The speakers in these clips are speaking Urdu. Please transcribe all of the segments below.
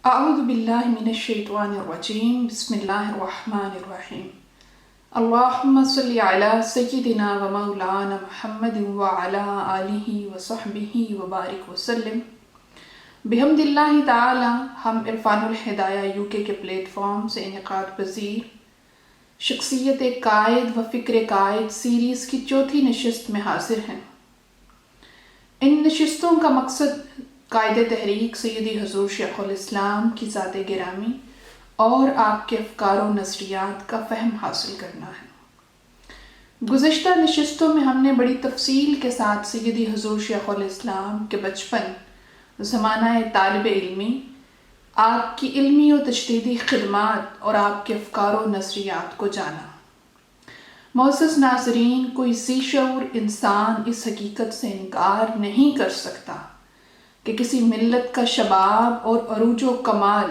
اعوذ باللہ من الشیطان الرجیم بسم اللہ الرحمن الرحیم اللہم صلی علی سیدنا و مولانا محمد وعلی آلہ وصحبہ وبارک وسلم۔ بحمد اللہ تعالی ہم عرفان الہدایہ UK کے پلیٹ فارم سے انعقاد پذیر شخصیت قائد و فکر قائد سیریز کی چوتھی نشست میں حاضر ہیں۔ ان نشستوں کا مقصد قائد تحریک سیدی حضور شیخ الاسلام کی ذات گرامی اور آپ کے افکار و نظریات کا فہم حاصل کرنا ہے۔ گزشتہ نشستوں میں ہم نے بڑی تفصیل کے ساتھ سیدی حضور شیخ الاسلام کے بچپن، زمانہ طالب علمی، آپ کی علمی و تجدیدی خدمات اور آپ کے افکار و نظریات کو جانا۔ معزز ناظرین، کوئی ذی شعور انسان اس حقیقت سے انکار نہیں کر سکتا کہ کسی ملت کا شباب اور عروج و کمال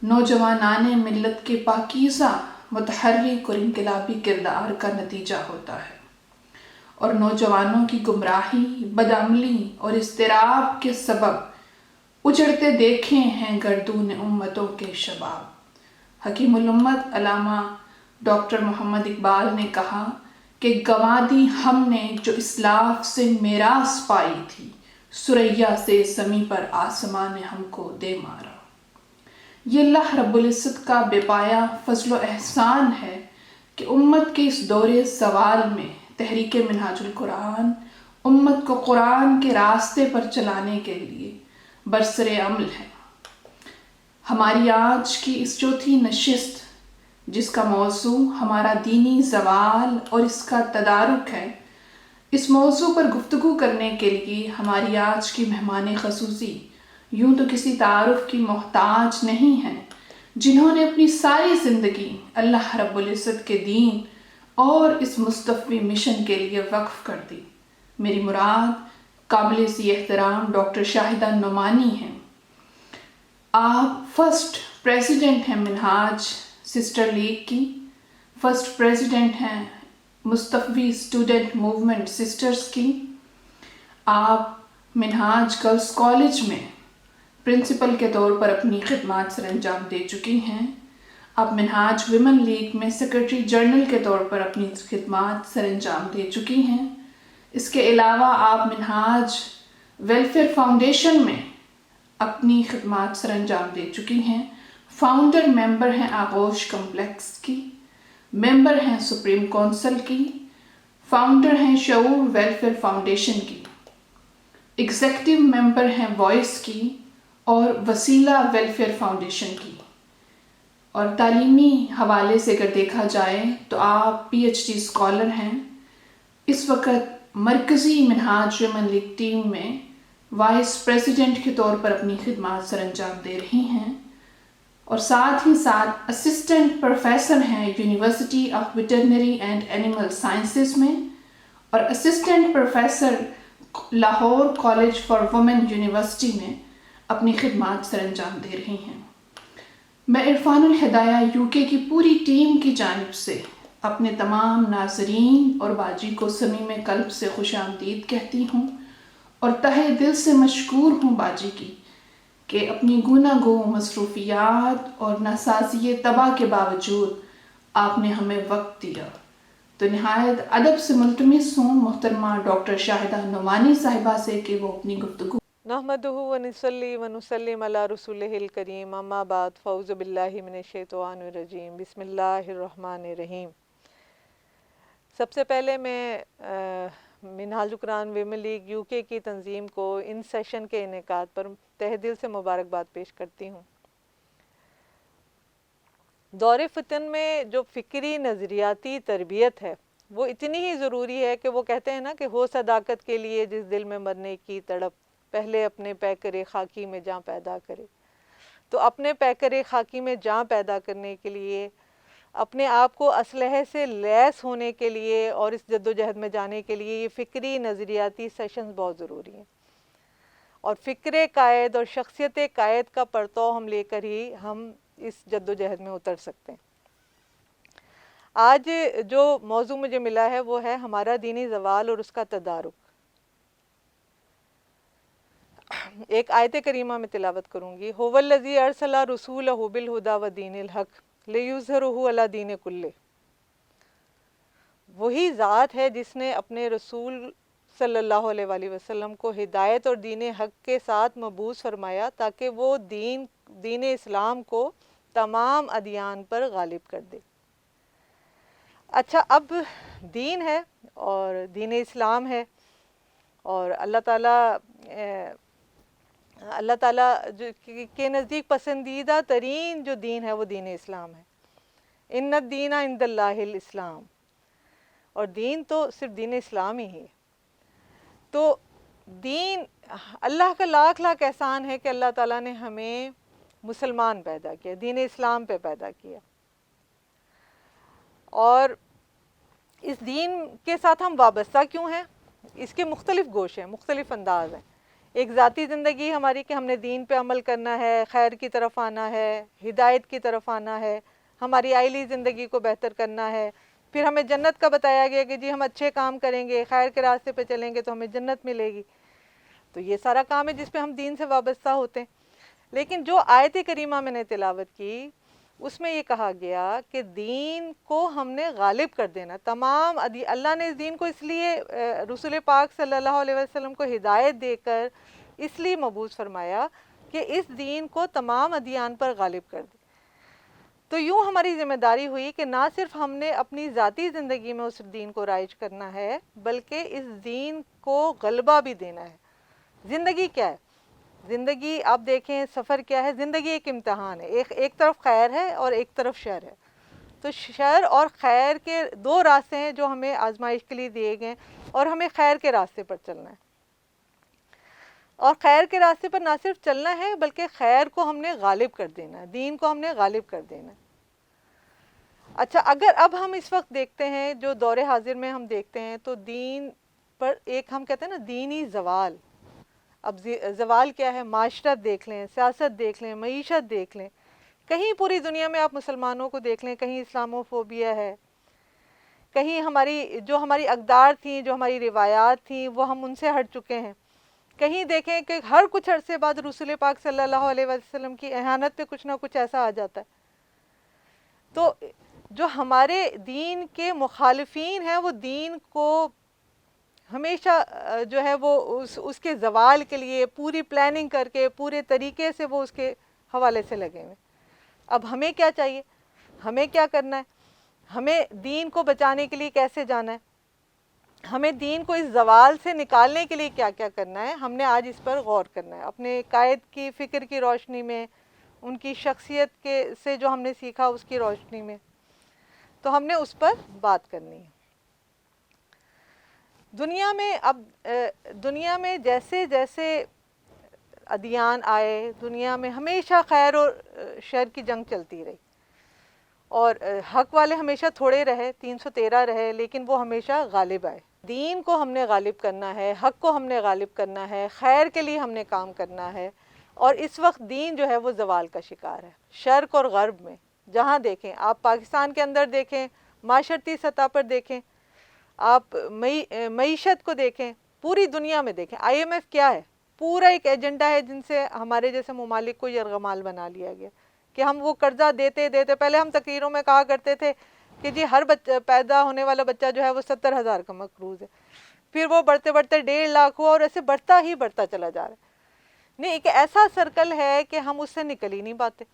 نوجوانان ملت کے پاکیزہ، متحرک اور انقلابی کردار کا نتیجہ ہوتا ہے، اور نوجوانوں کی گمراہی، بدعملی اور اضطراب کے سبب اجڑتے دیکھے ہیں گردون امتوں کے شباب۔ حکیم الامت علامہ ڈاکٹر محمد اقبال نے کہا کہ گنوا دی ہم نے جو اسلاف سے میراث پائی تھی، ثریا سے زمیں پر آسمان نے ہم کو دے مارا۔ یہ اللہ رب العزت کا بے پایا فضل و احسان ہے کہ امت کے اس دور زوال میں تحریک منہاج القرآن امت کو قرآن کے راستے پر چلانے کے لیے برسر عمل ہے۔ ہماری آج کی اس چوتھی نشست، جس کا موضوع ہمارا دینی زوال اور اس کا تدارک ہے، اس موضوع پر گفتگو کرنے کے لیے ہماری آج کی مہمان خصوصی یوں تو کسی تعارف کی محتاج نہیں ہیں، جنہوں نے اپنی ساری زندگی اللہ رب العزت کے دین اور اس مصطفی مشن کے لیے وقف کر دی۔ میری مراد قابل ذی احترام ڈاکٹر شاہدہ نعمانی ہیں۔ آپ فرسٹ پریزیڈنٹ ہیں منہاج سسٹر لیگ کی، فرسٹ پریزیڈنٹ ہیں مصطفی اسٹوڈنٹ موومنٹ سسٹرز کی۔ آپ منہاج گرلز کالج میں پرنسپل کے طور پر اپنی خدمات سر انجام دے چکی ہیں۔ آپ منہاج ویمن لیگ میں سیکرٹری جنرل کے طور پر اپنی خدمات سر انجام دے چکی ہیں۔ اس کے علاوہ آپ منہاج ویلفیئر فاؤنڈیشن میں اپنی خدمات سر انجام دے چکی ہیں۔ فاؤنڈر ممبر ہیں آغوش کمپلیکس کی، ممبر ہیں سپریم کونسل کی، فاؤنڈر ہیں شعور ویلفیئر فاؤنڈیشن کی، ایگزیکٹو ممبر ہیں وائس کی اور وسیلہ ویلفیئر فاؤنڈیشن کی۔ اور تعلیمی حوالے سے اگر دیکھا جائے تو آپ PhD اسکالر ہیں۔ اس وقت مرکزی منہاج ویمن لیگ ٹیم میں وائس پریزیڈنٹ کے طور پر اپنی خدمات سر انجام دے رہی ہیں، اور ساتھ ہی ساتھ اسسٹنٹ پروفیسر ہیں university of veterinary and animal sciences میں، اور assistant professor Lahore college for women university میں اپنی خدمات سر انجام دے رہی ہیں۔ میں عرفان الہدایہ UK کی پوری ٹیم کی جانب سے اپنے تمام ناظرین اور باجی کو صمیم قلب سے خوش آمدید کہتی ہوں، اور تہہ دل سے مشکور ہوں باجی کی کہ اپنی گوناہ گو مصروفیات اور ناسازی طبع کے باوجود آپ نے ہمیں وقت دیا۔ تو نہایت ادب سے ملتمس ہوں محترمہ ڈاکٹر شاہدہ نعمانی صاحبہ سے کہ وہ اپنی گفتگو نحمدہ ونصلی ونسلم علی رسولہ الکریم، اما بعد، فاعوذ باللہ من الشیطان الرجیم، بسم اللہ الرحمن الرحیم۔ سب سے پہلے میں منہاج القرآن ویمن لیگ UK کی تنظیم کو ان سیشن کے انعقاد پر تہ دل سے مبارکباد پیش کرتی ہوں۔ دور فتن میں جو فکری نظریاتی تربیت ہے وہ اتنی ہی ضروری ہے کہ وہ کہتے ہیں نا کہ ہو صداقت کے لیے جس دل میں مرنے کی تڑپ، پہلے اپنے پیکر خاکی میں جاں پیدا کرے۔ تو اپنے پیکر خاکی میں جاں پیدا کرنے کے لیے، اپنے آپ کو اسلحے سے لیس ہونے کے لیے اور اس جدوجہد میں جانے کے لیے یہ فکری نظریاتی سیشنز بہت ضروری ہیں، اور فکر قائد اور شخصیت قائد کا پرتو ہم لے کر ہی ہم اس جدوجہد میں اتر سکتے ہیں۔ آج جو موضوع مجھے ملا ہے وہ ہے ہمارا دینی زوال اور اس کا تدارک۔ ایک آیت کریمہ میں تلاوت کروں گی. هو الذی ارسل رسولہ بالہدی ودین الحق لیظہرہ علی دین کلہ. وہی ذات ہے جس نے اپنے رسول صلی اللہ علیہ وآلہ وسلم کو ہدایت اور دین حق کے ساتھ مبعوث فرمایا تاکہ وہ دین اسلام کو تمام ادیان پر غالب کر دے. اچھا، اب دین ہے اور دین اسلام ہے، اور اللہ تعالیٰ کے نزدیک پسندیدہ ترین جو دین ہے وہ دین اسلام ہے. ان الدین عند اللہ الاسلام، اور دین تو صرف دین اسلام ہی ہے. تو دین، اللہ کا لاکھ لاکھ احسان ہے کہ اللہ تعالیٰ نے ہمیں مسلمان پیدا کیا، دین اسلام پہ پیدا کیا. اور اس دین کے ساتھ ہم وابستہ کیوں ہیں؟ اس کے مختلف گوش ہیں، مختلف انداز ہیں. ایک ذاتی زندگی ہماری کہ ہم نے دین پہ عمل کرنا ہے، خیر کی طرف آنا ہے، ہدایت کی طرف آنا ہے، ہماری آئلی زندگی کو بہتر کرنا ہے. پھر ہمیں جنت کا بتایا گیا کہ جی ہم اچھے کام کریں گے، خیر کے راستے پہ چلیں گے تو ہمیں جنت ملے گی. تو یہ سارا کام ہے جس پہ ہم دین سے وابستہ ہوتے ہیں. لیکن جو آیت کریمہ میں نے تلاوت کی اس میں یہ کہا گیا کہ دین کو ہم نے غالب کر دینا. تمام اللہ نے اس دین کو اس لیے رسول پاک صلی اللہ علیہ وسلم کو ہدایت دے کر اس لیے مبعوث فرمایا کہ اس دین کو تمام ادیان پر غالب کر دے. تو یوں ہماری ذمہ داری ہوئی کہ نہ صرف ہم نے اپنی ذاتی زندگی میں اس دین کو رائج کرنا ہے بلکہ اس دین کو غلبہ بھی دینا ہے. زندگی کیا ہے؟ زندگی آپ دیکھیں، سفر کیا ہے؟ زندگی ایک امتحان ہے. ایک طرف خیر ہے اور ایک طرف شر ہے. تو شر اور خیر کے دو راستے ہیں جو ہمیں آزمائش کے لیے دیے گئے، اور ہمیں خیر کے راستے پر چلنا ہے. اور خیر کے راستے پر نہ صرف چلنا ہے بلکہ خیر کو ہم نے غالب کر دینا ہے، دین کو ہم نے غالب کر دینا ہے. اچھا، اگر اب ہم اس وقت دیکھتے ہیں، جو دور حاضر میں ہم دیکھتے ہیں، تو دین پر ایک ہم کہتے ہیں نا دینی زوال. اب زوال کیا ہے؟ معاشرت دیکھ لیں، سیاست دیکھ لیں، معیشت دیکھ لیں. کہیں پوری دنیا میں آپ مسلمانوں کو دیکھ لیں، کہیں اسلامو فوبیا ہے، کہیں ہماری اقدار تھیں، جو ہماری روایات تھیں وہ ہم ان سے ہٹ چکے ہیں. کہیں دیکھیں کہ ہر کچھ عرصے بعد رسول پاک صلی اللہ علیہ وسلم کی اہانت پہ کچھ نہ کچھ ایسا آ جاتا ہے. تو جو ہمارے دین کے مخالفین ہیں وہ دین کو ہمیشہ جو ہے وہ اس کے زوال کے لیے پوری پلاننگ کر کے پورے طریقے سے وہ اس کے حوالے سے لگے ہوئے. اب ہمیں کیا چاہیے؟ ہمیں کیا کرنا ہے؟ ہمیں دین کو بچانے کے لیے کیسے جانا ہے؟ ہمیں دین کو اس زوال سے نکالنے کے لیے کیا کیا کرنا ہے؟ ہم نے آج اس پر غور کرنا ہے، اپنے قائد کی فکر کی روشنی میں، ان کی شخصیت سے جو ہم نے سیکھا اس کی روشنی میں. تو ہم نے اس پر بات کرنی ہے. دنیا میں جیسے جیسے ادیان آئے، دنیا میں ہمیشہ خیر اور شر کی جنگ چلتی رہی، اور حق والے ہمیشہ تھوڑے رہے، 313 رہے، لیکن وہ ہمیشہ غالب آئے. دین کو ہم نے غالب کرنا ہے، حق کو ہم نے غالب کرنا ہے، خیر کے لیے ہم نے کام کرنا ہے. اور اس وقت دین جو ہے وہ زوال کا شکار ہے. شرق اور غرب میں جہاں دیکھیں، آپ پاکستان کے اندر دیکھیں، معاشرتی سطح پر دیکھیں، آپ معیشت کو دیکھیں، پوری دنیا میں دیکھیں. IMF کیا ہے؟ پورا ایک ایجنڈا ہے جن سے ہمارے جیسے ممالک کو یرغمال بنا لیا گیا کہ ہم وہ قرضہ دیتے پہلے ہم تقریروں میں کہا کرتے تھے کہ جی ہر پیدا ہونے والا بچہ جو ہے وہ 70,000 کا مقروض ہے. پھر وہ بڑھتے بڑھتے 1.5 لاکھ ہوا، اور ایسے بڑھتا ہی بڑھتا چلا جا رہا ہے. نہیں، ایک ایسا سرکل ہے کہ ہم اس سے نکل ہی نہیں پاتے.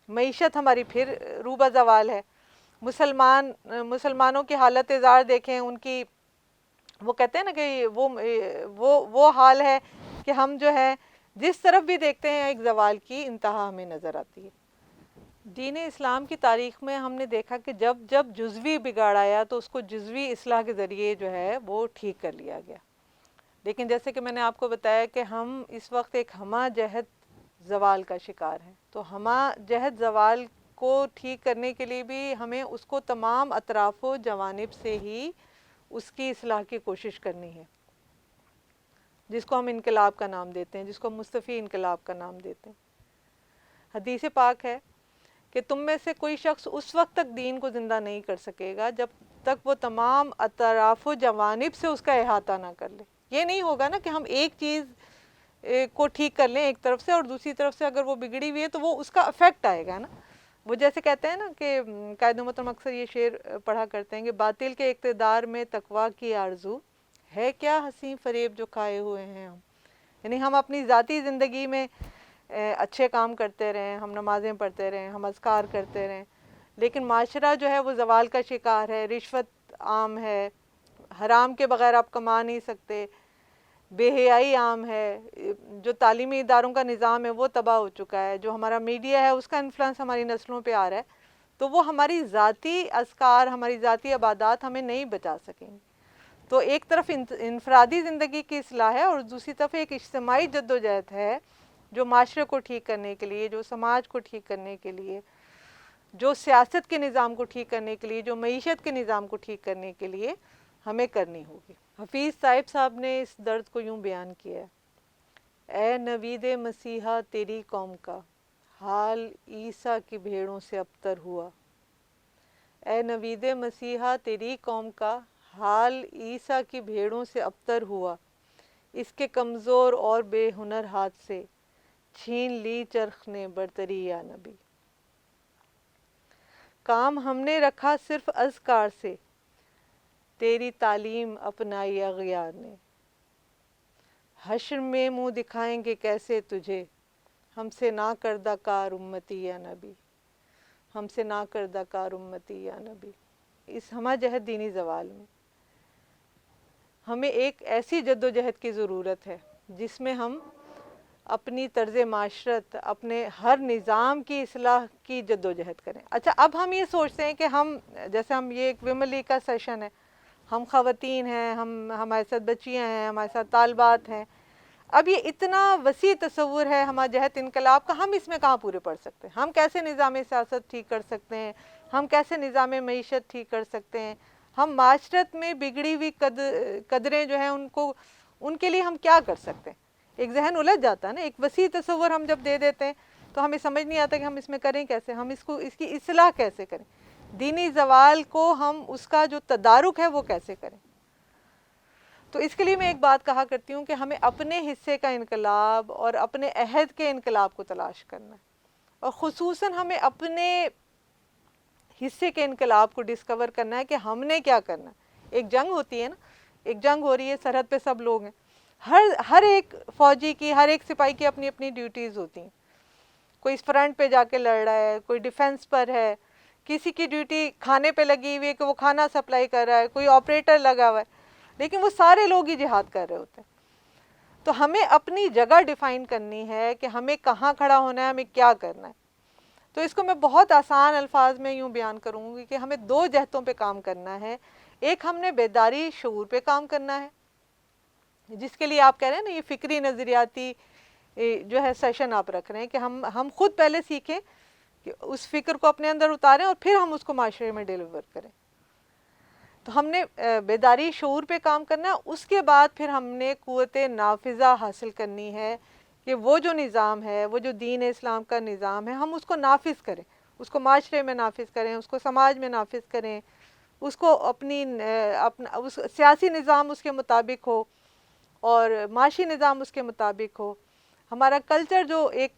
معیشت ہماری پھر روبہ زوال ہے. مسلمانوں کی حالت زار دیکھیں، ان کی وہ کہتے ہیں نا کہ وہ حال ہے کہ ہم جو ہے جس طرف بھی دیکھتے ہیں ایک زوال کی انتہا ہمیں نظر آتی ہے. دین اسلام کی تاریخ میں ہم نے دیکھا کہ جب جزوی بگاڑ آیا تو اس کو جزوی اصلاح کے ذریعے جو ہے وہ ٹھیک کر لیا گیا. لیکن جیسے کہ میں نے آپ کو بتایا کہ ہم اس وقت ایک ہمہ جہت زوال کا شکار ہیں. تو ہمہ جہت زوال کو ٹھیک کرنے کے لیے بھی ہمیں اس کو تمام اطراف و جوانب سے ہی اس کی اصلاح کی کوشش کرنی ہے، جس کو ہم انقلاب کا نام دیتے ہیں، جس کو مصطفی انقلاب کا نام دیتے ہیں. حدیث پاک ہے کہ تم میں سے کوئی شخص اس وقت تک دین کو زندہ نہیں کر سکے گا جب تک وہ تمام اطراف و جوانب سے اس کا احاطہ نہ کر لے. یہ نہیں ہوگا نا کہ ہم ایک چیز کو ٹھیک کر لیں ایک طرف سے، اور دوسری طرف سے اگر وہ بگڑی ہوئی ہے تو وہ اس کا افیکٹ آئے گا نا. وہ جیسے کہتے ہیں نا کہ قائد محترم اکثر یہ شعر پڑھا کرتے ہیں کہ باطل کے اقتدار میں تقویٰ کی آرزو ہے کیا حسین فریب جو کھائے ہوئے ہیں ہم. یعنی ہم اپنی ذاتی زندگی میں اچھے کام کرتے رہیں، ہم نمازیں پڑھتے رہیں، ہم اذکار کرتے رہیں، لیکن معاشرہ جو ہے وہ زوال کا شکار ہے، رشوت عام ہے، حرام کے بغیر آپ کما نہیں سکتے، بے حیائی عام ہے، جو تعلیمی اداروں کا نظام ہے وہ تباہ ہو چکا ہے، جو ہمارا میڈیا ہے اس کا انفلوئنس ہماری نسلوں پہ آ رہا ہے. تو وہ ہماری ذاتی اذکار، ہماری ذاتی عبادات ہمیں نہیں بچا سکیں گے. تو ایک طرف انفرادی زندگی کی اصلاح ہے، اور دوسری طرف ایک اجتماعی جدوجہد ہے جو معاشرے کو ٹھیک کرنے کے لیے، جو سماج کو ٹھیک کرنے کے لیے، جو سیاست کے نظام کو ٹھیک کرنے کے لیے، جو معیشت کے نظام کو ٹھیک کرنے کے لیے ہمیں کرنی ہوگی. حفیظ صاحب نے اس درد کو یوں بیان کیا ہے: اے نوید مسیحا تیری قوم کا حال عیسیٰ کی بھیڑوں سے ابتر ہوا. اے نوید مسیحا تیری قوم کا حال عیسیٰ کی بھیڑوں سے ابتر ہوا. اس کے کمزور اور بے ہنر ہاتھ سے چھین لی چرخ نے برتری یا نبی. کام ہم نے رکھا صرف اذکار سے، تیری تعلیم اپنائی اغیار نے. حشر میں منہ دکھائیں گے کیسے تجھے، ہم سے نہ کردہ کار امتی یا نبی. ہم سے نہ کردہ کار امتی یا نبی. اس ہمہ جہد دینی زوال میں ہمیں ایک ایسی جدوجہد کی ضرورت ہے جس میں ہم اپنی طرز معاشرت، اپنے ہر نظام کی اصلاح کی جدوجہد کریں. اچھا، اب ہم یہ سوچتے ہیں کہ ہم جیسے ہم یہ ایک ویمن لیگ کا سیشن ہے، ہم خواتین ہیں، ہمارے ساتھ بچیاں ہیں، ہمارے ساتھ طالبات ہیں. اب یہ اتنا وسیع تصور ہے ہمہ جہت انقلاب کا، ہم اس میں کہاں پورے پڑھ سکتے ہیں؟ ہم کیسے نظام سیاست ٹھیک کر سکتے ہیں؟ ہم کیسے نظام معیشت ٹھیک کر سکتے ہیں؟ ہم معاشرت میں بگڑی ہوئی قدریں جو ہیں ان کے لیے ہم کیا کر سکتے ہیں؟ ایک ذہن الجھ جاتا ہے نا. ایک وسیع تصور ہم جب دے دیتے ہیں تو ہمیں سمجھ نہیں آتا کہ ہم اس میں کریں کیسے، ہم اس کی اصلاح کیسے کریں، دینی زوال کو ہم اس کا جو تدارک ہے وہ کیسے کریں. تو اس کے لیے میں ایک بات کہا کرتی ہوں کہ ہمیں اپنے حصے کا انقلاب اور اپنے عہد کے انقلاب کو تلاش کرنا ہے، اور خصوصاً ہمیں اپنے حصے کے انقلاب کو ڈسکور کرنا ہے کہ ہم نے کیا کرنا ہے. ایک جنگ ہوتی ہے نا، ایک جنگ ہو رہی ہے، سرحد پہ سب لوگ ہیں، ہر ایک فوجی کی، ہر ایک سپاہی کی اپنی اپنی ڈیوٹیز ہوتی ہیں. کوئی اس فرنٹ پہ جا کے لڑ رہا ہے، کوئی ڈیفنس پر ہے، کسی کی ڈیوٹی کھانے پہ لگی ہوئی ہے کہ وہ کھانا سپلائی کر رہا ہے، کوئی آپریٹر لگا ہوا ہے، لیکن وہ سارے لوگ ہی جہاد کر رہے ہوتے ہیں. تو ہمیں اپنی جگہ ڈیفائن کرنی ہے کہ ہمیں کہاں کھڑا ہونا ہے، ہمیں کیا کرنا ہے. تو اس کو میں بہت آسان الفاظ میں یوں بیان کروں گی کہ ہمیں 2 جہتوں پہ کام کرنا ہے. ایک، ہم نے بیداری شعور پہ کام کرنا ہے، جس کے لیے آپ کہہ رہے ہیں نا یہ فکری نظریاتی جو ہے سیشن آپ رکھ رہے ہیں کہ ہم خود پہلے سیکھیں کہ اس فکر کو اپنے اندر اتاریں اور پھر ہم اس کو معاشرے میں ڈیلیور کریں. تو ہم نے بیداری شعور پہ کام کرنا ہے. اس کے بعد پھر ہم نے قوت نافذہ حاصل کرنی ہے کہ وہ جو نظام ہے، وہ جو دین اسلام کا نظام ہے، ہم اس کو نافذ کریں، اس کو معاشرے میں نافذ کریں، اس کو سماج میں نافذ کریں، اس کو اپنا سیاسی نظام اس کے مطابق ہو اور معاشی نظام اس کے مطابق ہو. ہمارا کلچر جو ایک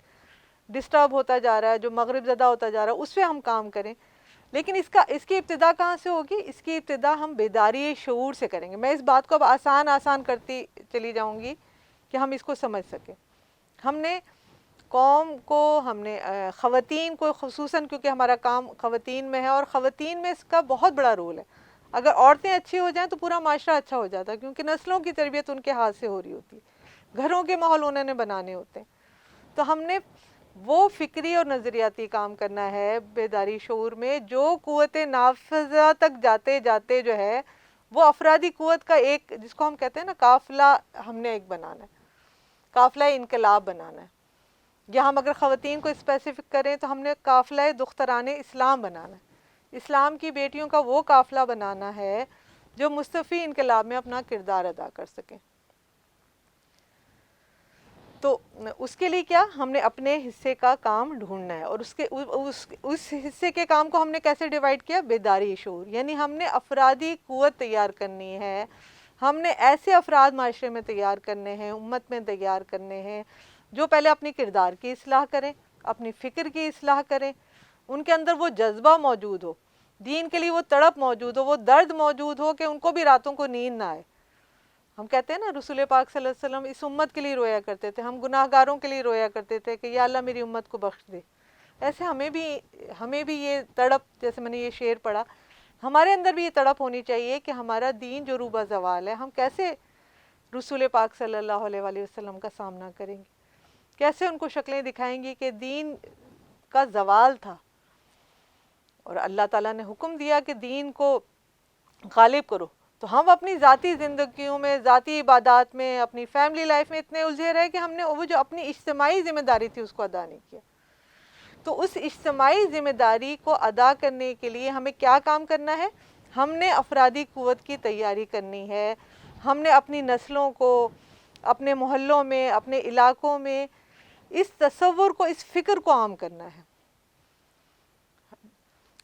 ڈسٹرب ہوتا جا رہا ہے، جو مغرب زدہ ہوتا جا رہا ہے، اس پہ ہم کام کریں. لیکن اس کی ابتدا کہاں سے ہوگی؟ اس کی ابتدا ہم بیداری شعور سے کریں گے. میں اس بات کو اب آسان کرتی چلی جاؤں گی کہ ہم اس کو سمجھ سکیں. ہم نے قوم کو، ہم نے خواتین کو خصوصاً، کیونکہ ہمارا کام خواتین میں ہے اور خواتین میں اس کا بہت بڑا رول ہے. اگر عورتیں اچھی ہو جائیں تو پورا معاشرہ اچھا ہو جاتا ہے، کیونکہ نسلوں کی تربیت ان کے ہاتھ سے ہو رہی ہوتی ہے، گھروں کے ماحول انہوں نے بنانے ہوتے ہیں. تو ہم نے وہ فکری اور نظریاتی کام کرنا ہے بیداری شعور میں، جو قوت نافذہ تک جاتے جاتے جو ہے وہ افرادی قوت کا ایک، جس کو ہم کہتے ہیں نا قافلہ، ہم نے ایک بنانا ہے، قافلہ انقلاب بنانا ہے. یا ہم اگر خواتین کو اسپیسیفک کریں تو ہم نے قافلہ دختران اسلام بنانا ہے. اسلام کی بیٹیوں کا وہ قافلہ بنانا ہے جو مصطفی انقلاب میں اپنا کردار ادا کر سکیں. تو اس کے لیے کیا، ہم نے اپنے حصے کا کام ڈھونڈنا ہے. اور اس حصے کے کام کو ہم نے کیسے ڈیوائیڈ کیا؟ بیداری شعور. یعنی ہم نے افرادی قوت تیار کرنی ہے ہم نے ایسے افراد معاشرے میں تیار کرنے ہیں، امت میں تیار کرنے ہیں جو پہلے اپنی کردار کی اصلاح کریں، اپنی فکر کی اصلاح کریں، ان کے اندر وہ جذبہ موجود ہو، دین کے لیے وہ تڑپ موجود ہو، وہ درد موجود ہو کہ ان کو بھی راتوں کو نیند نہ آئے۔ ہم کہتے ہیں نا رسول پاک صلی اللہ علیہ وسلم اس امت کے لیے رویا کرتے تھے، ہم گناہ گاروں کے لیے رویا کرتے تھے کہ یا اللہ میری امت کو بخش دے۔ ایسے ہمیں بھی یہ تڑپ، جیسے میں نے یہ شعر پڑھا، ہمارے اندر بھی یہ تڑپ ہونی چاہیے کہ ہمارا دین جو روبہ زوال ہے، ہم کیسے رسول پاک صلی اللہ علیہ وآلہ وسلم کا سامنا کریں گے، کیسے ان کو شکلیں دکھائیں گی کہ دین کا زوال تھا اور اللہ تعالیٰ نے حکم دیا کہ دین کو غالب کرو، تو ہم اپنی ذاتی زندگیوں میں، ذاتی عبادات میں، اپنی فیملی لائف میں اتنے الجھے رہے کہ ہم نے وہ جو اپنی اجتماعی ذمہ داری تھی اس کو ادا نہیں کیا۔ تو اس اجتماعی ذمہ داری کو ادا کرنے کے لیے ہمیں کیا کام کرنا ہے؟ ہم نے افرادی قوت کی تیاری کرنی ہے، ہم نے اپنی نسلوں کو، اپنے محلوں میں، اپنے علاقوں میں اس تصور کو، اس فکر کو عام کرنا ہے۔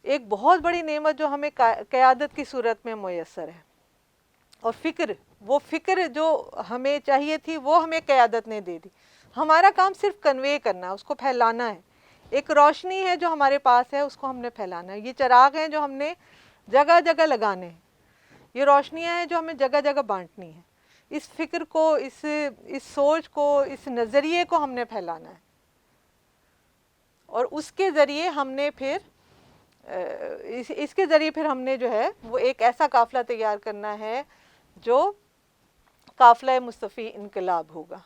ایک بہت بڑی نعمت جو ہمیں قیادت کی صورت میں میسر ہے، اور وہ فکر جو ہمیں چاہیے تھی وہ ہمیں قیادت نے دے دی۔ ہمارا کام صرف کنوے کرنا ہے، اس کو پھیلانا ہے۔ ایک روشنی ہے جو ہمارے پاس ہے، اس کو ہم نے پھیلانا ہے۔ یہ چراغ ہیں جو ہم نے جگہ جگہ لگانے ہیں، یہ روشنیاں ہیں جو ہمیں جگہ جگہ بانٹنی ہیں۔ اس فکر کو، اس سوچ کو، اس نظریے کو ہم نے پھیلانا ہے، اور اس کے ذریعے ہم نے پھر ہم نے جو ہے وہ ایک ایسا قافلہ تیار کرنا ہے جو قافلہ مصطفی انقلاب ہوگا۔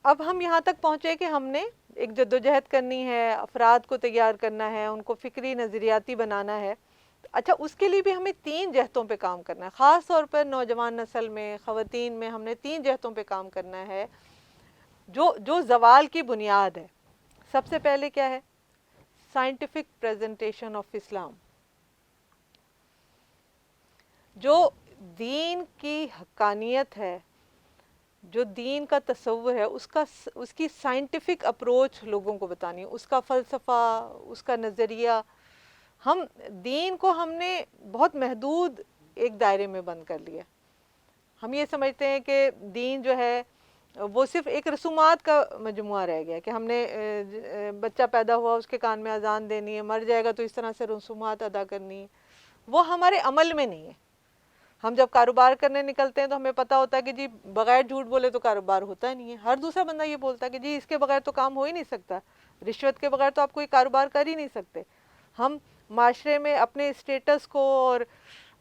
اب ہم یہاں تک پہنچے کہ ہم نے ایک جدوجہد کرنی ہے، افراد کو تیار کرنا ہے، ان کو فکری نظریاتی بنانا ہے۔ اچھا، اس کے لیے بھی ہمیں 3 جہتوں پہ کام کرنا ہے، خاص طور پر نوجوان نسل میں، خواتین میں ہم نے 3 جہتوں پہ کام کرنا ہے جو زوال کی بنیاد ہے۔ سب سے پہلے کیا ہے؟ سائنٹیفک پریزنٹیشن آف اسلام۔ جو دین کی حقانیت ہے، جو دین کا تصور ہے، اس کی سائنٹیفک اپروچ لوگوں کو بتانی ہے، اس کا فلسفہ، اس کا نظریہ۔ دین کو ہم نے بہت محدود ایک دائرے میں بند کر لیا۔ ہم یہ سمجھتے ہیں کہ دین جو ہے وہ صرف ایک رسومات کا مجموعہ رہ گیا، کہ ہم نے بچہ پیدا ہوا اس کے کان میں اذان دینی ہے، مر جائے گا تو اس طرح سے رسومات ادا کرنی ہے۔ وہ ہمارے عمل میں نہیں ہے۔ ہم جب کاروبار کرنے نکلتے ہیں تو ہمیں پتہ ہوتا ہے کہ جی بغیر جھوٹ بولے تو کاروبار ہوتا ہی نہیں ہے۔ ہر دوسرا بندہ یہ بولتا ہے کہ جی اس کے بغیر تو کام ہو ہی نہیں سکتا، رشوت کے بغیر تو آپ کوئی کاروبار کر ہی نہیں سکتے۔ ہم معاشرے میں اپنے اسٹیٹس کو اور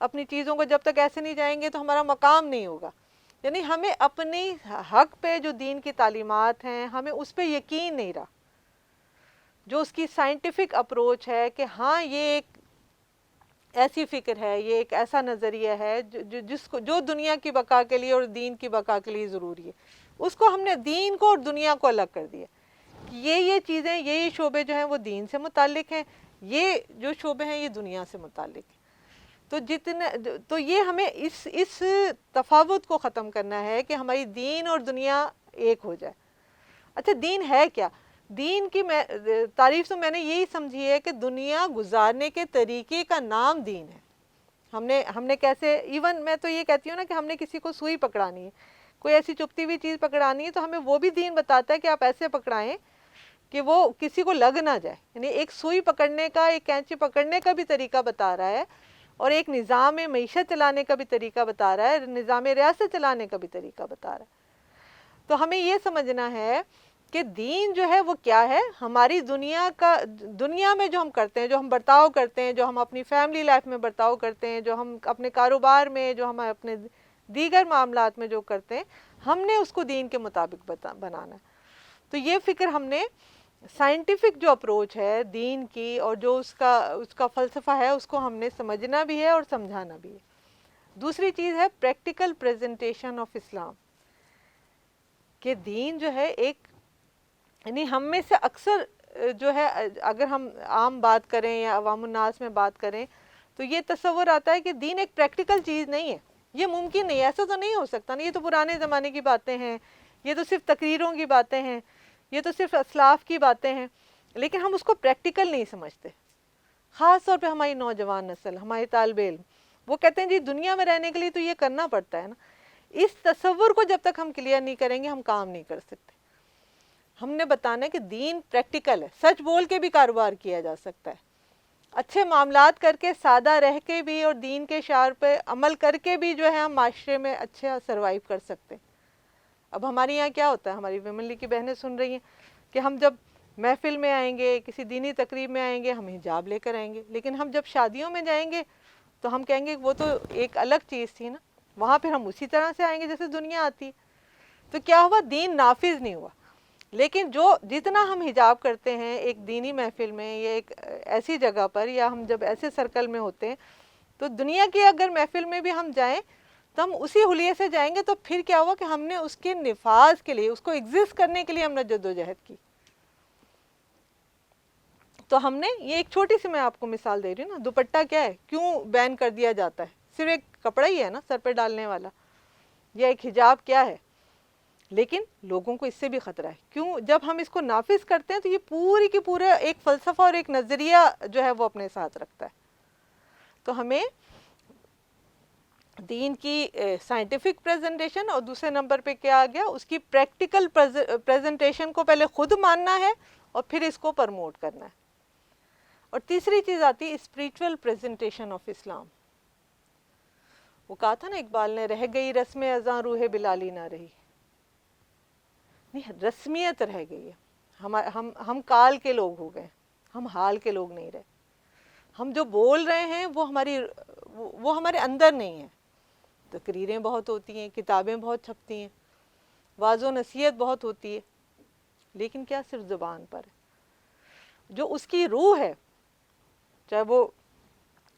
اپنی چیزوں کو جب تک ایسے نہیں جائیں گے تو ہمارا مقام نہیں ہوگا۔ یعنی ہمیں اپنی حق پہ جو دین کی تعلیمات ہیں، ہمیں اس پہ یقین نہیں رہا۔ جو اس کی سائنٹیفک اپروچ ہے کہ ہاں یہ ایک ایسی فکر ہے، یہ ایک ایسا نظریہ ہے جو دنیا کی بقا کے لیے اور دین کی بقا کے لیے ضروری ہے، اس کو ہم نے دین کو اور دنیا کو الگ کر دیا۔ یہ چیزیں، یہ شعبے جو ہیں وہ دین سے متعلق ہیں، یہ جو شعبے ہیں یہ دنیا سے متعلق ہیں۔ تو یہ ہمیں اس تفاوت کو ختم کرنا ہے کہ ہماری دین اور دنیا ایک ہو جائے۔ اچھا، دین ہے کیا؟ دین کی تعریف تو میں نے یہی سمجھی ہے کہ دنیا گزارنے کے طریقے کا نام دین ہے۔ ہم نے کیسے، ایون میں تو یہ کہتی ہوں نا کہ ہم نے کسی کو سوئی پکڑانی ہے، کوئی ایسی چپتی ہوئی چیز پکڑانی ہے تو ہمیں وہ بھی دین بتاتا ہے کہ آپ ایسے پکڑائیں کہ وہ کسی کو لگ نہ جائے۔ یعنی ایک سوئی پکڑنے کا، ایک کینچی پکڑنے کا بھی طریقہ بتا رہا ہے، اور ایک نظام معیشت چلانے کا بھی طریقہ بتا رہا ہے، نظام ریاست چلانے کا بھی طریقہ بتا رہا ہے۔ تو ہمیں یہ سمجھنا ہے کہ دین جو ہے وہ کیا ہے، ہماری دنیا میں جو ہم کرتے ہیں، جو ہم برتاؤ کرتے ہیں، جو ہم اپنی فیملی لائف میں برتاؤ کرتے ہیں، جو ہم اپنے کاروبار میں، جو ہم اپنے دیگر معاملات میں جو کرتے ہیں، ہم نے اس کو دین کے مطابق بنانا ہے۔ تو یہ فکر ہم نے، سائنٹیفک جو اپروچ ہے دین کی اور جو اس کا فلسفہ ہے، اس کو ہم نے سمجھنا بھی ہے اور سمجھانا بھی ہے۔ دوسری چیز ہے پریکٹیکل پریزنٹیشن آف اسلام، کہ دین جو ہے ایک، یعنی ہم میں سے اکثر جو ہے، اگر ہم عام بات کریں یا عوام الناس میں بات کریں تو یہ تصور آتا ہے کہ دین ایک پریکٹیکل چیز نہیں ہے، یہ ممکن نہیں ہے، ایسا تو نہیں ہو سکتا نا، یہ تو پرانے زمانے کی باتیں ہیں، یہ تو صرف تقریروں کی باتیں ہیں، یہ تو صرف اسلاف کی باتیں ہیں۔ لیکن ہم اس کو پریکٹیکل نہیں سمجھتے، خاص طور پہ ہماری نوجوان نسل، ہمارے طالب علم، وہ کہتے ہیں جی دنیا میں رہنے کے لیے تو یہ کرنا پڑتا ہے نا، اس تصور کو جب تک ہم کلیئر نہیں کریں گے ہم کام نہیں کر سکتے. ہم نے بتانا ہے کہ دین پریکٹیکل ہے, سچ بول کے بھی کاروبار کیا جا سکتا ہے, اچھے معاملات کر کے, سادہ رہ کے بھی, اور دین کے شعار پہ عمل کر کے بھی جو ہے ہم معاشرے میں اچھا سروائیو کر سکتے ہیں. اب ہمارے یہاں کیا ہوتا ہے, ہماری ویمن لیگ کی بہنیں سن رہی ہیں کہ ہم جب محفل میں آئیں گے, کسی دینی تقریب میں آئیں گے, ہم حجاب لے کر آئیں گے, لیکن ہم جب شادیوں میں جائیں گے تو ہم کہیں گے وہ تو ایک الگ چیز تھی نا, وہاں پھر ہم اسی طرح سے آئیں گے جیسے دنیا آتی ہے. تو کیا ہوا, دین نافذ نہیں ہوا. لیکن جتنا ہم حجاب کرتے ہیں ایک دینی محفل میں یا ایک ایسی جگہ پر, یا ہم جب ایسے سرکل میں ہوتے ہیں, تو دنیا کی اگر محفل میں بھی ہم جائیں تو ہم اسی حلیے سے جائیں گے. تو پھر کیا ہوا کہ ہم نے اس کے نفاذ کے لیے, اس کو ایگزسٹ کرنے کے لیے ہم نے جدوجہد کی. تو ہم نے یہ ایک چھوٹی سی, میں آپ کو مثال دے رہی ہوں نا, دوپٹہ کیا ہے, کیوں بین کر دیا جاتا ہے, صرف ایک کپڑا ہی ہے نا سر پہ ڈالنے والا, یا ایک حجاب کیا ہے, لیکن لوگوں کو اس سے بھی خطرہ ہے. کیوں؟ جب ہم اس کو نافذ کرتے ہیں تو یہ پوری کی پورا ایک فلسفہ اور ایک نظریہ جو ہے وہ اپنے ساتھ رکھتا ہے. تو ہمیں دین کی سائنٹیفک پریزنٹیشن, اور دوسرے نمبر پہ کیا آ گیا, اس کی پریکٹیکل پریزنٹیشن کو پہلے خود ماننا ہے اور پھر اس کو پرموٹ کرنا ہے. اور تیسری چیز آتی ہے اسپریچول پریزنٹیشن آف اسلام. وہ کہا تھا نا اقبال نے, رہ گئی رسم ازاں روح بلالی نہ رہی. نہیں, رسمیت رہ گئی ہے, ہم کال کے لوگ ہو گئے, ہم حال کے لوگ نہیں رہے. ہم جو بول رہے ہیں وہ ہمارے اندر نہیں ہے. تقریریں بہت ہوتی ہیں, کتابیں بہت چھپتی ہیں, واعظ و نصیحت بہت ہوتی ہے, لیکن کیا صرف زبان پر ہے. جو اس کی روح ہے, چاہے وہ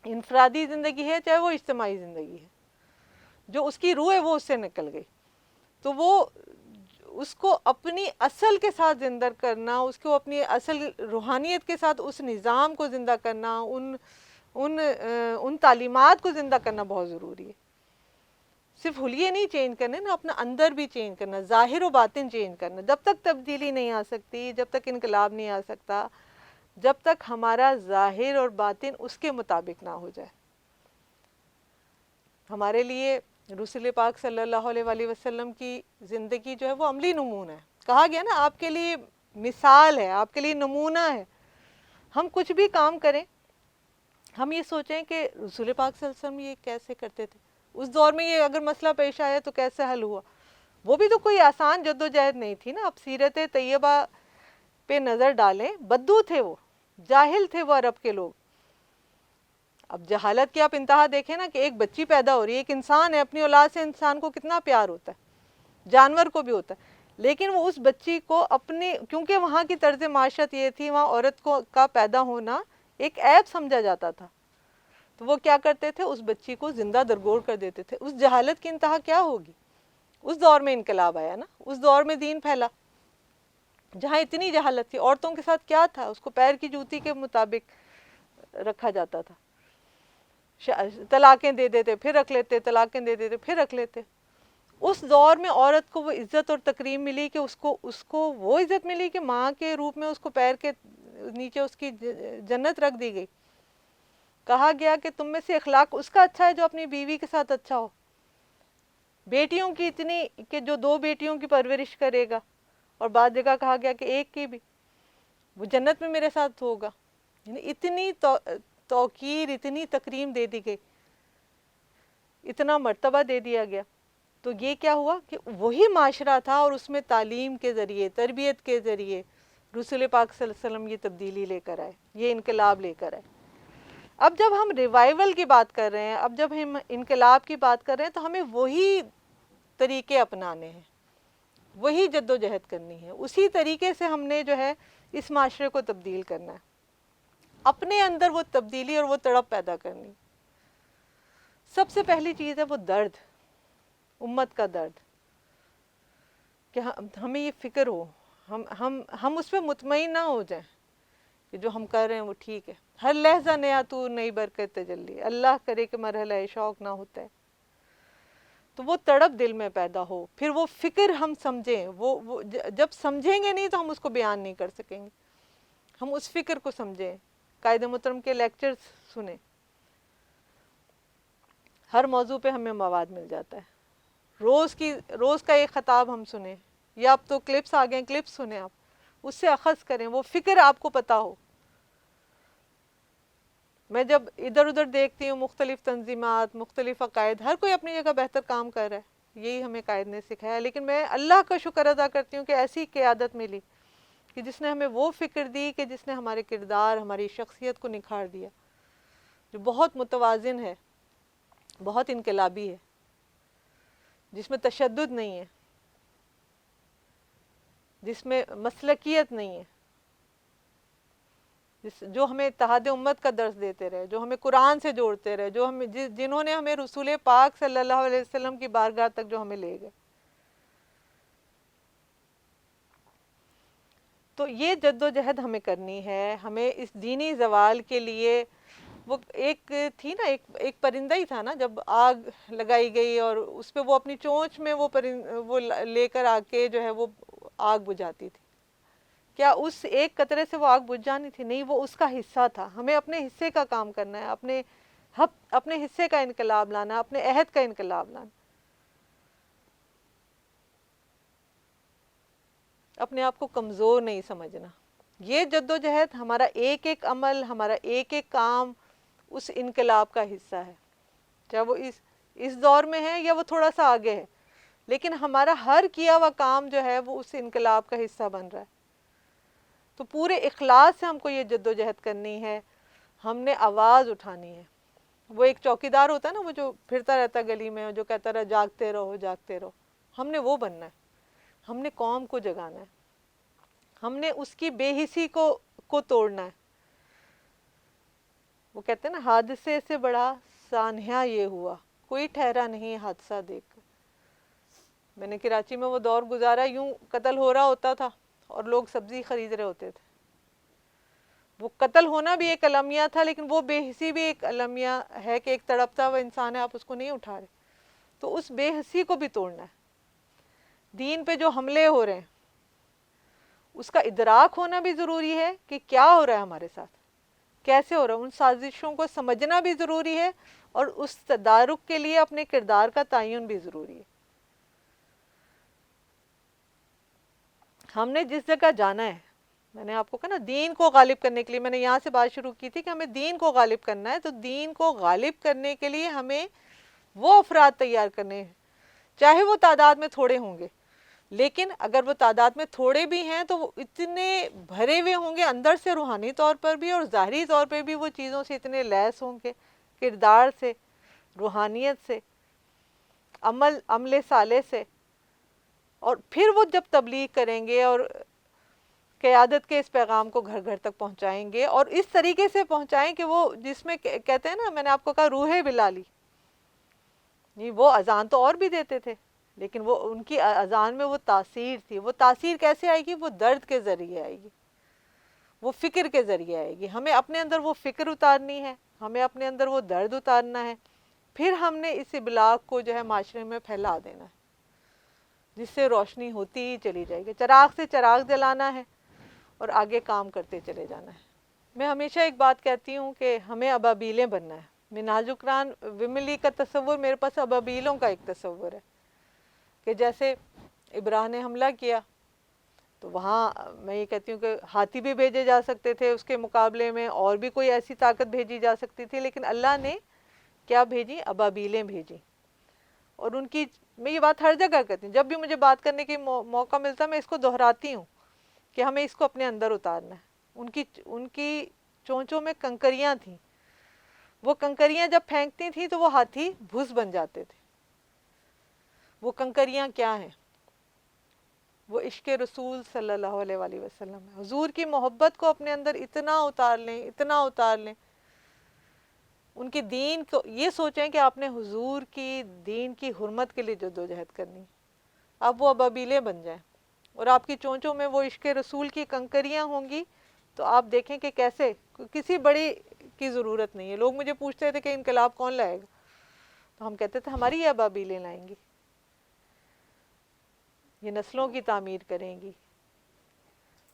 انفرادی زندگی ہے چاہے وہ اجتماعی زندگی ہے, جو اس کی روح ہے وہ اس سے نکل گئی. تو وہ اس کو اپنی اصل کے ساتھ زندہ کرنا, اس کو اپنی اصل روحانیت کے ساتھ اس نظام کو زندہ کرنا, ان تعلیمات کو زندہ کرنا بہت ضروری ہے. صرف حلیے نہیں چینج کرنے نا, اپنا اندر بھی چینج کرنا, ظاہر و باطن چینج کرنا. جب تک تبدیلی نہیں آ سکتی, جب تک انقلاب نہیں آ سکتا, جب تک ہمارا ظاہر اور باطن اس کے مطابق نہ ہو جائے. ہمارے لیے رسول پاک صلی اللہ علیہ وآلہ وسلم کی زندگی جو ہے وہ عملی نمونہ ہے. کہا گیا نا آپ کے لیے مثال ہے, آپ کے لیے نمونہ ہے. ہم کچھ بھی کام کریں, ہم یہ سوچیں کہ رسول پاک صلی اللہ علیہ وسلم یہ کیسے کرتے تھے, اس دور میں یہ اگر مسئلہ پیش آیا تو کیسے حل ہوا. وہ بھی تو کوئی آسان جدوجہد نہیں تھی نا. اب سیرت طیبہ پہ نظر ڈالیں, بدو تھے وہ, جاہل تھے وہ عرب کے لوگ. اب جہالت کی آپ انتہا دیکھیں نا, کہ ایک بچی پیدا ہو رہی ہے, ایک انسان ہے, اپنی اولاد سے انسان کو کتنا پیار ہوتا ہے, جانور کو بھی ہوتا ہے, لیکن وہ اس بچی کو اپنے, کیونکہ وہاں کی طرز معاشرت یہ تھی, وہاں عورت کا پیدا ہونا ایک عیب سمجھا جاتا تھا, تو وہ کیا کرتے تھے, اس بچی کو زندہ درگور کر دیتے تھے. اس جہالت کی انتہا کیا ہوگی. اس دور میں انقلاب آیا نا, اس دور میں دین پھیلا. جہاں اتنی جہالت تھی, عورتوں کے ساتھ کیا تھا, اس کو پیر کی جوتی کے مطابق رکھا جاتا تھا. طلاقیں دے دیتے پھر رکھ لیتے, طلاقیں دے دیتے پھر رکھ لیتے. اس دور میں عورت کو وہ عزت اور تکریم ملی کہ اس کو وہ عزت ملی کہ ماں کے روپ میں اس کو پیر کے نیچے اس کی جنت رکھ دی گئی. کہا گیا کہ تم میں سے اخلاق اس کا اچھا ہے جو اپنی بیوی کے ساتھ اچھا ہو. بیٹیوں کی اتنی کہ جو 2 بیٹیوں کی پرورش کرے گا, اور بعض جگہ کہا گیا کہ ایک کی بھی, وہ جنت میں میرے ساتھ ہوگا. یعنی اتنی توقیر, اتنی تکریم دے دی گئی, اتنا مرتبہ دے دیا گیا. تو یہ کیا ہوا کہ وہی معاشرہ تھا, اور اس میں تعلیم کے ذریعے, تربیت کے ذریعے رسول پاک صلی اللہ علیہ وسلم یہ تبدیلی لے کر آئے, یہ انقلاب لے کر آئے. اب جب ہم ریوائول کی بات کر رہے ہیں, اب جب ہم انقلاب کی بات کر رہے ہیں, تو ہمیں وہی طریقے اپنانے ہیں, وہی جدوجہد کرنی ہے, اسی طریقے سے ہم نے جو ہے اس معاشرے کو تبدیل کرنا ہے, اپنے اندر وہ تبدیلی اور وہ تڑپ پیدا کرنی. سب سے پہلی چیز ہے وہ درد, امت کا درد, کہ ہمیں یہ فکر ہو, ہم اس پہ مطمئن نہ ہو جائیں کہ جو ہم کر رہے ہیں وہ ٹھیک ہے. ہر لحظہ نیا طور, نئی برکت تجلی, اللہ کرے کہ مرحلہ شوق نہ ہوتا ہے. تو وہ تڑپ دل میں پیدا ہو, پھر وہ فکر ہم سمجھیں, وہ جب سمجھیں گے نہیں تو ہم اس کو بیان نہیں کر سکیں گے. ہم اس فکر کو سمجھیں, قائد محترم کے لیکچرز سنیں, ہر موضوع پہ ہمیں مواد مل جاتا ہے, روز کا ایک خطاب ہم سنیں، یا اب تو کلپس آ گئے، کلپس سنیں، آپ اس سے اخذ کریں، وہ فکر آپ کو پتہ ہو۔ میں جب ادھر ادھر دیکھتی ہوں مختلف تنظیمات، مختلف عقائد، ہر کوئی اپنی جگہ بہتر کام کر رہا ہے، یہی ہمیں قائد نے سکھایا، لیکن میں اللہ کا شکر ادا کرتی ہوں کہ ایسی قیادت ملی کہ جس نے ہمیں وہ فکر دی، کہ جس نے ہمارے کردار، ہماری شخصیت کو نکھار دیا، جو بہت متوازن ہے، بہت انقلابی ہے، جس میں تشدد نہیں ہے، جس میں مسلکیت نہیں ہے، جو ہمیں اتحاد امت کا درس دیتے رہے، جو ہمیں قرآن سے جوڑتے رہے، جنہوں نے ہمیں رسول پاک صلی اللہ علیہ وسلم کی بارگاہ تک جو ہمیں لے گئے۔ تو یہ جد و جہد ہمیں کرنی ہے، ہمیں اس دینی زوال کے لیے، وہ ایک تھی نا، ایک پرندہ ہی تھا نا، جب آگ لگائی گئی اور اس پہ وہ اپنی چونچ میں وہ لے کر آ کے جو ہے وہ آگ بجھاتی تھی، کیا اس ایک قطرے سے وہ آگ بجھ جانی تھی؟ نہیں، وہ اس کا حصہ تھا۔ ہمیں اپنے حصے کا کام کرنا ہے، اپنے حصے کا انقلاب لانا، اپنے عہد کا انقلاب لانا، اپنے آپ کو کمزور نہیں سمجھنا۔ یہ جد و جہد، ہمارا ایک ایک عمل، ہمارا ایک ایک کام اس انقلاب کا حصہ ہے، چاہے وہ اس دور میں ہے یا وہ تھوڑا سا آگے ہے، لیکن ہمارا ہر کیا ہوا کام جو ہے وہ اس انقلاب کا حصہ بن رہا ہے۔ تو پورے اخلاص سے ہم کو یہ جد و جہد کرنی ہے، ہم نے آواز اٹھانی ہے۔ وہ ایک چوکیدار ہوتا ہے نا، وہ جو پھرتا رہتا گلی میں، جو کہتا رہا جاگتے رہو جاگتے رہو، ہم نے وہ بننا ہے، ہم نے قوم کو جگانا ہے، ہم نے اس کی بے حسی کو توڑنا ہے۔ وہ کہتے ہیں نا، حادثے سے بڑا سانحہ یہ ہوا، کوئی ٹھہرا نہیں حادثہ دیکھ کر۔ میں نے کراچی میں وہ دور گزارا، یوں قتل ہو رہا ہوتا تھا اور لوگ سبزی خرید رہے ہوتے تھے۔ وہ قتل ہونا بھی ایک المیہ تھا، لیکن وہ بے حسی بھی ایک المیہ ہے کہ ایک تڑپتا ہوا انسان ہے، آپ اس کو نہیں اٹھا رہے۔ تو اس بے حسی کو بھی توڑنا ہے۔ دین پہ جو حملے ہو رہے ہیں اس کا ادراک ہونا بھی ضروری ہے کہ کیا ہو رہا ہے ہمارے ساتھ، کیسے ہو رہا ہے، ان سازشوں کو سمجھنا بھی ضروری ہے، اور اس تدارک کے لیے اپنے کردار کا تعین بھی ضروری ہے۔ ہم نے جس جگہ جانا ہے، میں نے آپ کو کہا نا، دین کو غالب کرنے کے لیے، میں نے یہاں سے بات شروع کی تھی کہ ہمیں دین کو غالب کرنا ہے، تو دین کو غالب کرنے کے لیے ہمیں وہ افراد تیار کرنے ہیں، چاہے وہ تعداد میں تھوڑے ہوں گے، لیکن اگر وہ تعداد میں تھوڑے بھی ہیں تو وہ اتنے بھرے ہوئے ہوں گے اندر سے، روحانی طور پر بھی اور ظاہری طور پہ بھی، وہ چیزوں سے اتنے لیس ہوں گے، کردار سے، روحانیت سے، عمل صالح سے، اور پھر وہ جب تبلیغ کریں گے اور قیادت کے اس پیغام کو گھر گھر تک پہنچائیں گے، اور اس طریقے سے پہنچائیں کہ وہ، جس میں کہتے ہیں نا، میں نے آپ کو کہا روح بلالی، نہیں، وہ اذان تو اور بھی دیتے تھے، لیکن وہ ان کی اذان میں وہ تاثیر تھی۔ وہ تاثیر کیسے آئے گی؟ وہ درد کے ذریعے آئے گی، وہ فکر کے ذریعے آئے گی۔ ہمیں اپنے اندر وہ فکر اتارنی ہے، ہمیں اپنے اندر وہ درد اتارنا ہے، پھر ہم نے اس ابلاغ کو جو ہے معاشرے میں پھیلا دینا ہے، جس سے روشنی ہوتی ہی چلی جائے گی۔ چراغ سے چراغ جلانا ہے اور آگے کام کرتے چلے جانا ہے۔ میں ہمیشہ ایک بات کہتی ہوں کہ ہمیں ابابیلیں بننا ہے۔ منہاج القرآن وملی کا تصور، میرے پاس ابابیلوں کا ایک تصور ہے، کہ جیسے ابراہ نے حملہ کیا تو وہاں میں یہ کہتی ہوں کہ ہاتھی بھی بھیجے جا سکتے تھے اس کے مقابلے میں، اور بھی کوئی ایسی طاقت بھیجی جا سکتی تھی، لیکن اللہ نے کیا بھیجی؟ ابابیلیں بھیجی۔ اور ان کی، میں یہ بات ہر جگہ کرتی ہوں، جب بھی مجھے بات کرنے کی موقع ملتا میں اس کو دہراتی ہوں کہ ہمیں اس کو اپنے اندر اتارنا ہے۔ ان کی چونچوں میں کنکریاں تھیں، وہ کنکریاں جب پھینکتی تھیں تو وہ ہاتھی بھس بن جاتے تھے۔ وہ کنکریاں کیا ہیں؟ وہ عشق رسول صلی اللہ علیہ وآلہ وسلم ہے۔ حضور کی محبت کو اپنے اندر اتنا اتار لیں، اتنا اتار لیں، ان کی دین کو یہ سوچیں کہ آپ نے حضور کی دین کی حرمت کے لیے جدوجہد کرنی، اب وہ ابابیلیں بن جائیں، اور آپ کی چونچوں میں وہ عشق رسول کی کنکریاں ہوں گی، تو آپ دیکھیں کہ کیسے، کسی بڑی کی ضرورت نہیں ہے۔ لوگ مجھے پوچھتے تھے کہ انقلاب کون لائے گا، تو ہم کہتے تھے ہماری یہ ابابیلیں لائیں گی، یہ نسلوں کی تعمیر کریں گی۔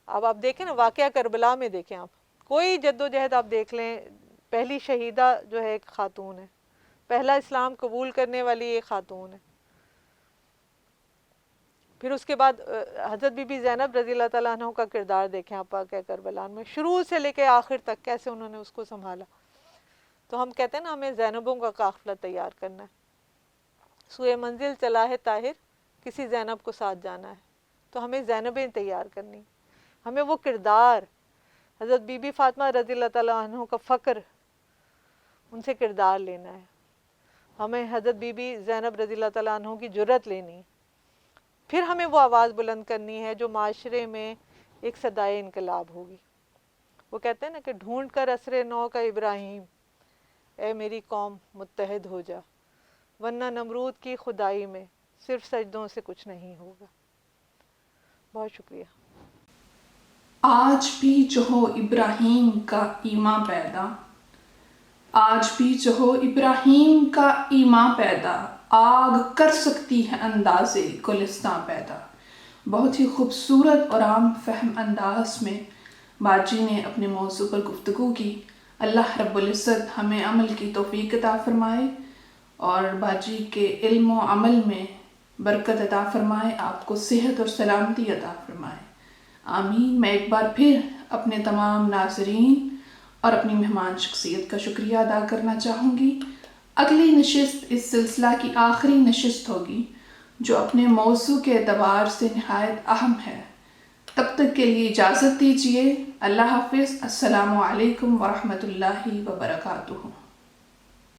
اب آپ دیکھیں نا، واقعہ کربلا میں دیکھیں، آپ کوئی جدوجہد آپ دیکھ لیں، پہلی شہیدہ جو ہے ایک خاتون ہے، پہلا اسلام قبول کرنے والی ایک خاتون ہے، پھر اس کے بعد حضرت بی بی زینب رضی اللہ تعالیٰ عنہ کا کردار دیکھیں آپ پاک کربلا میں، شروع سے لے کے آخر تک کیسے انہوں نے اس کو سنبھالا. تو ہم کہتے ہیں نا ہمیں زینبوں کا قافلہ تیار کرنا ہے. سوئے منزل چلا ہے طاہر، کسی زینب کو ساتھ جانا ہے. تو ہمیں زینبیں تیار کرنی، ہمیں وہ کردار حضرت بی بی فاطمہ رضی اللہ تعالیٰ عنہ کا فقر، ان سے کردار لینا ہے. ہمیں حضرت بی بی زینب رضی اللہ تعالیٰ عنہ کی جرت لینی، پھر ہمیں وہ آواز بلند کرنی ہے جو معاشرے میں ایک صدائے انقلاب ہوگی. وہ کہتے ہیں نا کہ ڈھونڈ کر عصر نو کا ابراہیم، اے میری قوم متحد ہو جا، ورنہ نمرود کی خدائی میں صرف سجدوں سے کچھ نہیں ہوگا. بہت شکریہ. آج بھی جو ہو ابراہیم کا ایمان پیدا، آج بھی جو ہو ابراہیم کا ایمان پیدا، آگ کر سکتی ہے اندازے گلستاں پیدا. بہت ہی خوبصورت اور عام فہم انداز میں باجی نے اپنے موضوع پر گفتگو کی. اللہ رب العزت ہمیں عمل کی توفیق عطا فرمائے اور باجی کے علم و عمل میں برکت عطا فرمائے، آپ کو صحت اور سلامتی عطا فرمائے. آمین. میں ایک بار پھر اپنے تمام ناظرین اور اپنی مہمان شخصیت کا شکریہ ادا کرنا چاہوں گی. اگلی نشست اس سلسلہ کی آخری نشست ہوگی جو اپنے موضوع کے اعتبار سے نہایت اہم ہے. تب تک کے لیے اجازت دیجیے. اللہ حافظ. السلام علیکم ورحمۃ اللہ وبرکاتہ.